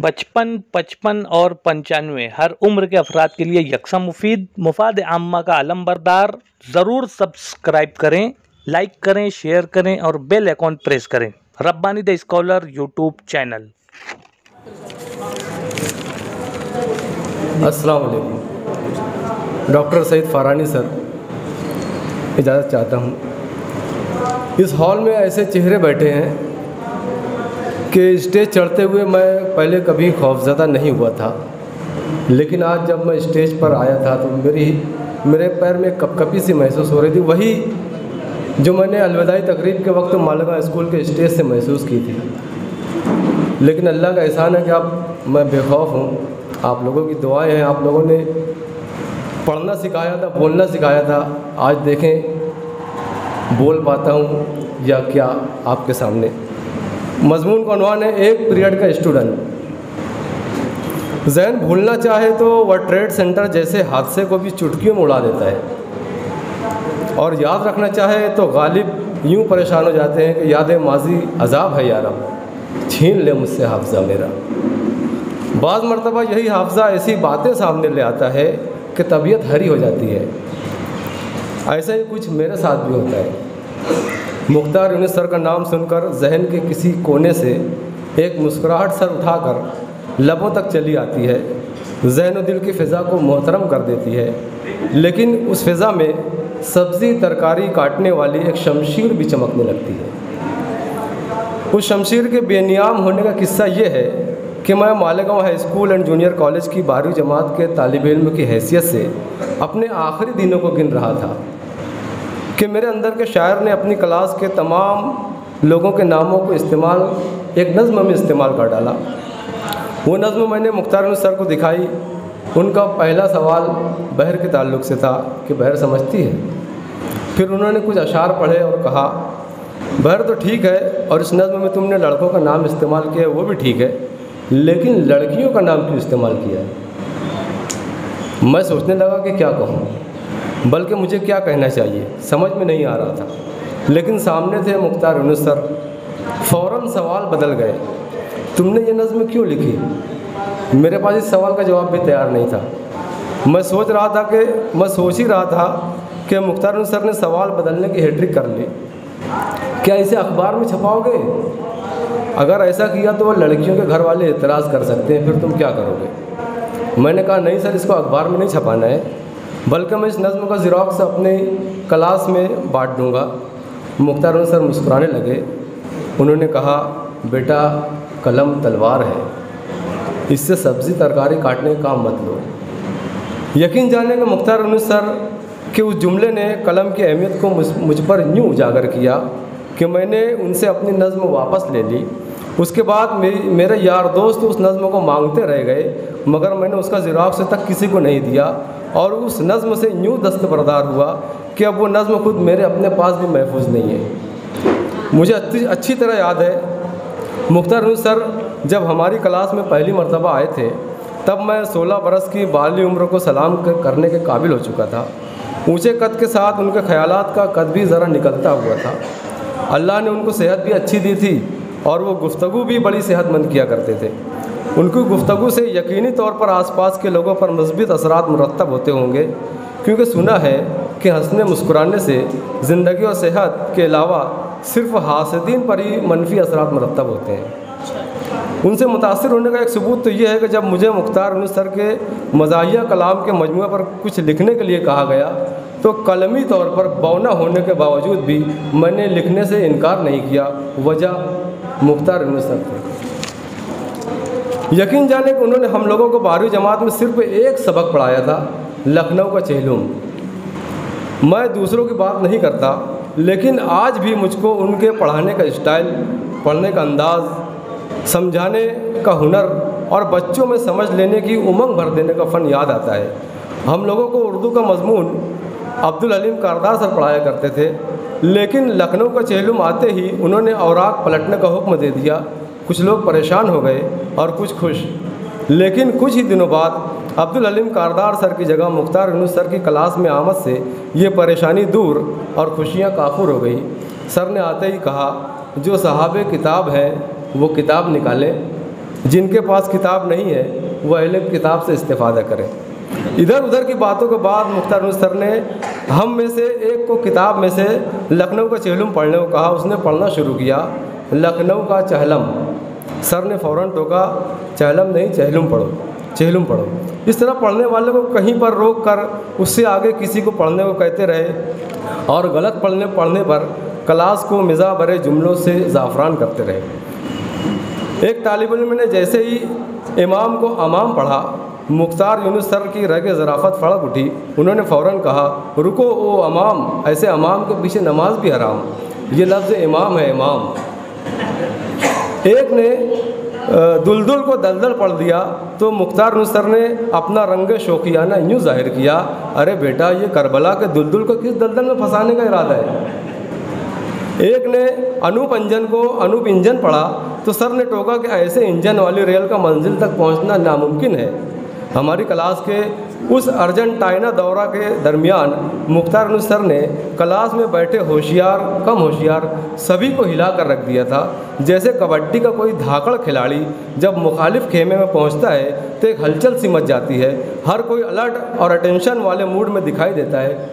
55, 55 और 95 हर उम्र के अफराद के लिए यकसा मुफीद, मुफाद आम्मा का अलम बरदार। ज़रूर सब्सक्राइब करें, लाइक करें, शेयर करें और बेल आइकॉन प्रेस करें। Rabbani the scholar YouTube channel. अस्सलाम वालेकुम। डॉक्टर सईद फ़ारानी सर, इजाज़त चाहता हूँ। इस हॉल में ऐसे चेहरे बैठे हैं कि स्टेज चढ़ते हुए मैं पहले कभी खौफज़दा नहीं हुआ था, लेकिन आज जब मैं स्टेज पर आया था तो मेरे पैर में कपकपी सी महसूस हो रही थी, वही जो मैंने अलविदाई तकरीब के वक्त मालगा स्कूल के स्टेज से महसूस की थी। लेकिन अल्लाह का एहसान है कि अब मैं बेखौफ हूँ। आप लोगों की दुआएं हैं, आप लोगों ने पढ़ना सिखाया था, बोलना सिखाया था। आज देखें बोल पाता हूँ या क्या आपके सामने। मज़मून का उन्वान है एक पीरियड का स्टूडेंट। ज़हन भूलना चाहे तो वर्ल्ड ट्रेड सेंटर जैसे हादसे को भी चुटकियों में उड़ा देता है, और याद रखना चाहे तो गालिब यूँ परेशान हो जाते हैं कि याद माजी अजाब है यारा, छीन ले मुझसे हाफ़ज़ा मेरा। बाज़ मरतबा यही हाफ़ज़ा ऐसी बातें सामने ले आता है कि तबीयत हरी हो जाती है। ऐसा ही कुछ मेरे साथ भी होता है। मुख्तार यूनुस सर का नाम सुनकर जहन के किसी कोने से एक मुस्कुराहट सर उठाकर लबों तक चली आती है, जहन और दिल की फ़िज़ा को मोहतरम कर देती है। लेकिन उस फ़िज़ा में सब्ज़ी तरकारी काटने वाली एक शमशीर भी चमकने लगती है। उस शमशीर के बेनियाम होने का किस्सा ये है कि मैं Malegaon high school and junior college की 12वीं जमात के तालिब इल्म की हैसियत से अपने आखिरी दिनों को गिन रहा था कि मेरे अंदर के शायर ने अपनी क्लास के तमाम लोगों के नामों को एक नज़्म में इस्तेमाल कर डाला। वो नज़्म मैंने मुख्तार यूनुस सर को दिखाई। उनका पहला सवाल बहर के ताल्लुक़ से था कि बहर समझती है। फिर उन्होंने कुछ अशार पढ़े और कहा बहर तो ठीक है, और इस नज़्म में तुमने लड़कों का नाम इस्तेमाल किया है वो भी ठीक है, लेकिन लड़कियों का नाम क्यों इस्तेमाल किया है। मैं सोचने लगा कि क्या कहूँ, बल्कि मुझे क्या कहना चाहिए समझ में नहीं आ रहा था। लेकिन सामने थे मुख्तार यूनुस सर। फ़ौरन सवाल बदल गए, तुमने ये नज़्म क्यों लिखी। मेरे पास इस सवाल का जवाब भी तैयार नहीं था। मैं सोच ही रहा था कि मुख्तार यूनुस सर ने सवाल बदलने की हैट्रिक कर ली। क्या इसे अखबार में छपाओगे? अगर ऐसा किया तो वो लड़कियों के घर वाले एतराज़ कर सकते हैं, फिर तुम क्या करोगे। मैंने कहा नहीं सर, इसको अखबार में नहीं छपाना है, बल्कि मैं इस नज़्म का ज़िराक्स अपने क्लास में बांट दूँगा। मुख्तार यूनुस सर मुस्कुराने लगे। उन्होंने कहा बेटा कलम तलवार है, इससे सब्ज़ी तरकारी काटने का काम मत लो। यकीन जाने कि मुख्तार यूनुस सर के उस जुमले ने कलम की अहमियत को मुझ पर यूँ उजागर किया कि मैंने उनसे अपनी नज़्म वापस ले ली। उसके बाद मेरे यार दोस्त उस नज़्म को मांगते रह गए, मगर मैंने उसका ज़िराक्स तक किसी को नहीं दिया, और उस नज़्म से यूँ दस्तबरदार हुआ कि अब वो नज़्म खुद मेरे अपने पास भी महफूज नहीं है। मुझे अच्छी तरह याद है मुख्तार यूनुस सर जब हमारी क्लास में पहली मरतबा आए थे, तब मैं 16 बरस की बाली उम्र को सलाम करने के काबिल हो चुका था। ऊँचे कद के साथ उनके ख़यालात का कद भी ज़रा निकलता हुआ था। अल्लाह ने उनको सेहत भी अच्छी दी थी, और वो गुफ्तगू भी बड़ी सेहतमंद किया करते थे। उनकी गुफ्तगू से यकीनी तौर पर आसपास के लोगों पर मुस्बित असरात मुरतब होते होंगे, क्योंकि सुना है कि हंसने मुस्कुराने से ज़िंदगी और सेहत के अलावा सिर्फ़ हासिदीन पर ही मनफी असरात मुरतब होते हैं। उनसे मुतासिर होने का एक सबूत तो ये है कि जब मुझे मुख्तार यूनुस सर के मज़ाहिया कलाम के मजमूए पर कुछ लिखने के लिए कहा गया, तो कलमी तौर पर बौना होने के बावजूद भी मैंने लिखने से इनकार नहीं किया। वजह मुख्तार यूनुस सर थे। यकीन जाने कि उन्होंने हम लोगों को 12वीं जमात में सिर्फ एक सबक पढ़ाया था, लखनऊ का चेहलुम। मैं दूसरों की बात नहीं करता, लेकिन आज भी मुझको उनके पढ़ाने का स्टाइल, पढ़ने का अंदाज़, समझाने का हुनर और बच्चों में समझ लेने की उमंग भर देने का फ़न याद आता है। हम लोगों को उर्दू का मज़मून अब्दुल हलीम कारदार सर पढ़ाया करते थे, लेकिन लखनऊ का चेहलुम आते ही उन्होंने औराक पलटने का हुक्म दे दिया। कुछ लोग परेशान हो गए और कुछ खुश। लेकिन कुछ ही दिनों बाद अब्दुल हलीम कारदार सर की जगह मुख्तार यूनुस सर की क्लास में आमद से ये परेशानी दूर और खुशियाँ काफूर हो गई। सर ने आते ही कहा, जो साहब किताब हैं वो किताब निकालें। جن کے پاس کتاب نہیں ہے وہ اہل کتاب سے استفادہ کریں۔ ادھر ادھر کی باتوں کے بعد مختار یونس سر نے ہم میں سے ایک کو کتاب میں سے لکھنؤ کا چہلم پڑھنے کو کہا۔ اس نے پڑھنا شروع کیا، لکھنؤ کا چہلم۔ سر نے فوراً ٹوکا، چہلم نہیں چہلم پڑھو، چہلم پڑھو۔ اس طرح پڑھنے والے کو کہیں پر روک کر اس سے آگے کسی کو پڑھنے کو کہتے رہے، اور غلط پڑھنے پر کلاس کو مزاح بھرے جملوں سے زعفران کرتے رہے۔ ایک طالب علم نے جیسے ہی امام کو امام پڑھا، مختار یونس سر کی رگ ظرافت فڑک اٹھی۔ انہوں نے فوراً کہا، رکو او امام، ایسے امام کے پیچھے نماز بھی حرام، یہ لفظ امام ہے، امام۔ ایک نے دلدل کو دلدل پڑھ دیا تو مختار یونس سر نے اپنا رنگ شوقیانہ یوں ظاہر کیا، ارے بیٹا یہ کربلا کے دلدل کو کس دلدل میں پھنسانے کا ارادہ ہے؟ ایک نے انوپ انجن کو انوپ انجن پڑھا تو سر نے ٹوکا کہ ایسے انجن والی ریل کا منزل تک پہنچنا ناممکن ہے۔ ہماری کلاس کے اس ارجنٹائنا دورہ کے درمیان مختار یونس سر نے کلاس میں بیٹھے ہوشیار کم ہوشیار سبھی کو ہلا کر رکھ دیا تھا۔ جیسے کبڈی کا کوئی دھاکڑ کھلاڑی جب مخالف خیمے میں پہنچتا ہے تو ایک ہلچل سی مچ جاتی ہے، ہر کوئی الرٹ اور اٹینشن والے موڈ میں دکھائی دیتا ہے۔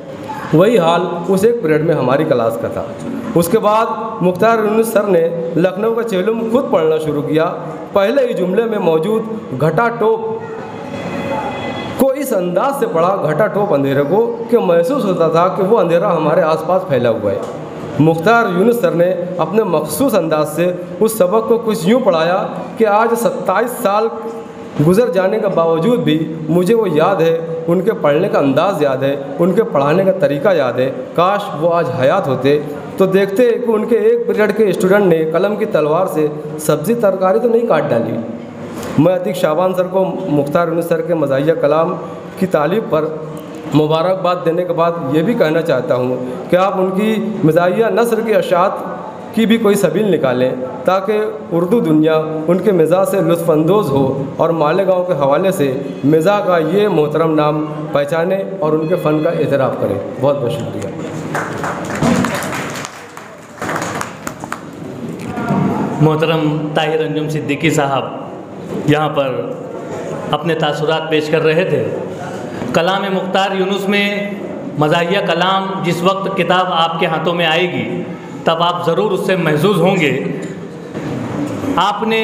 وہی حال اس ایک پیریڈ میں ہماری کلاس کا تھا۔ اس کے بعد مختار یونس سر نے لکھنؤ کا چہلم خود پڑھنا شروع کیا۔ پہلے ہی جملے میں موجود گھٹا ٹوپ کو اس انداز سے پڑھا، گھٹا ٹوپ اندھیرے کو، کہ محسوس ہوتا تھا کہ وہ اندھیرا ہمارے آس پاس پھیلا ہوا ہے۔ مختار یونس سر نے اپنے مخصوص انداز سے اس سبق کو کچھ یوں پڑھایا کہ آج 27 سال گزر جانے کے باوجود بھی مجھے وہ یاد ہے، ان کے پڑھنے کا انداز یاد ہے، ان کے پڑھانے کا طریقہ یاد ہے۔ کاش وہ آج حیات ہوتے تو دیکھتے کہ ان کے ایک پیریڈ کے اسٹوڈنٹ نے قلم کی تلوار سے سبزی ترکاری تو نہیں کاٹ ڈالی۔ میں عتیق شعبان سر کو مختار یونس سر کے مزاحیہ کلام کی تعلیف پر مبارکباد دینے کے بعد یہ بھی کہنا چاہتا ہوں کہ آپ ان کی مزاحیہ نثر کی اشاعت کی بھی کوئی سبیل نکالیں تاکہ اردو دنیا ان کے مزاح سے لطف اندوز ہو اور مالیگاؤں کے حوالے سے مزاح کا یہ محترم نام پہچانے اور ان کے فن کا اعتراف کریں۔ بہت بہت شکریہ۔ محترم طاہر انجم صدیقی صاحب یہاں پر اپنے تاثرات پیش کر رہے تھے۔ کلام مختار یونس میں مزاحیہ کلام جس وقت کتاب آپ کے ہاتھوں میں آئے گی تب آپ ضرور اس سے محظوظ ہوں گے۔ آپ نے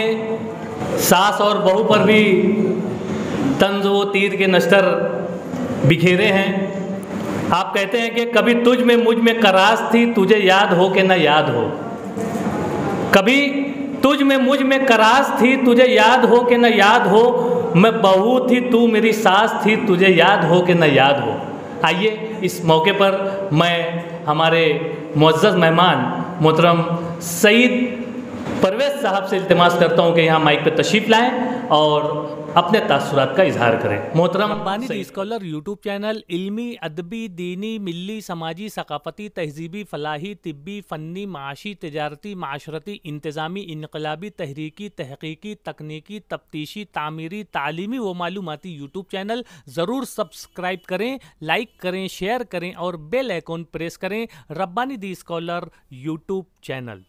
ساس اور بہو پر بھی طنز و تیر کے نشتر بکھیرے ہیں۔ آپ کہتے ہیں کہ کبھی تجھ میں مجھ میں کراس تھی، تجھے یاد ہو کہ نہ یاد ہو۔ کبھی تجھ میں مجھ میں کراس تھی، تجھے یاد ہو کہ نہ یاد ہو، میں بہو تھی تو میری ساس تھی، تجھے یاد ہو کہ نہ یاد ہو۔ آئیے اس موقع پر میں ہمارے معزز مہمان محترم سعید پرویز صاحب سے التماس کرتا ہوں کہ یہاں مائک پہ تشریف لائیں اور اپنے تاثرات کا اظہار کریں۔ محترم ربانی دی اسکالر یوٹیوب چینل علمی، ادبی، دینی، ملی، سماجی، ثقافتی، تہذیبی، فلاحی، طبی، فنی، معاشی، تجارتی، معاشرتی، انتظامی، انقلابی، تحریکی، تحقیقی، تکنیکی، تفتیشی، تعمیری، تعلیمی و معلوماتی یوٹیوب چینل ضرور سبسکرائب کریں، لائک کریں، شیئر کریں اور بیل آئیکن پریس کریں۔ ربانی دی اسکالر یوٹیوب چینل۔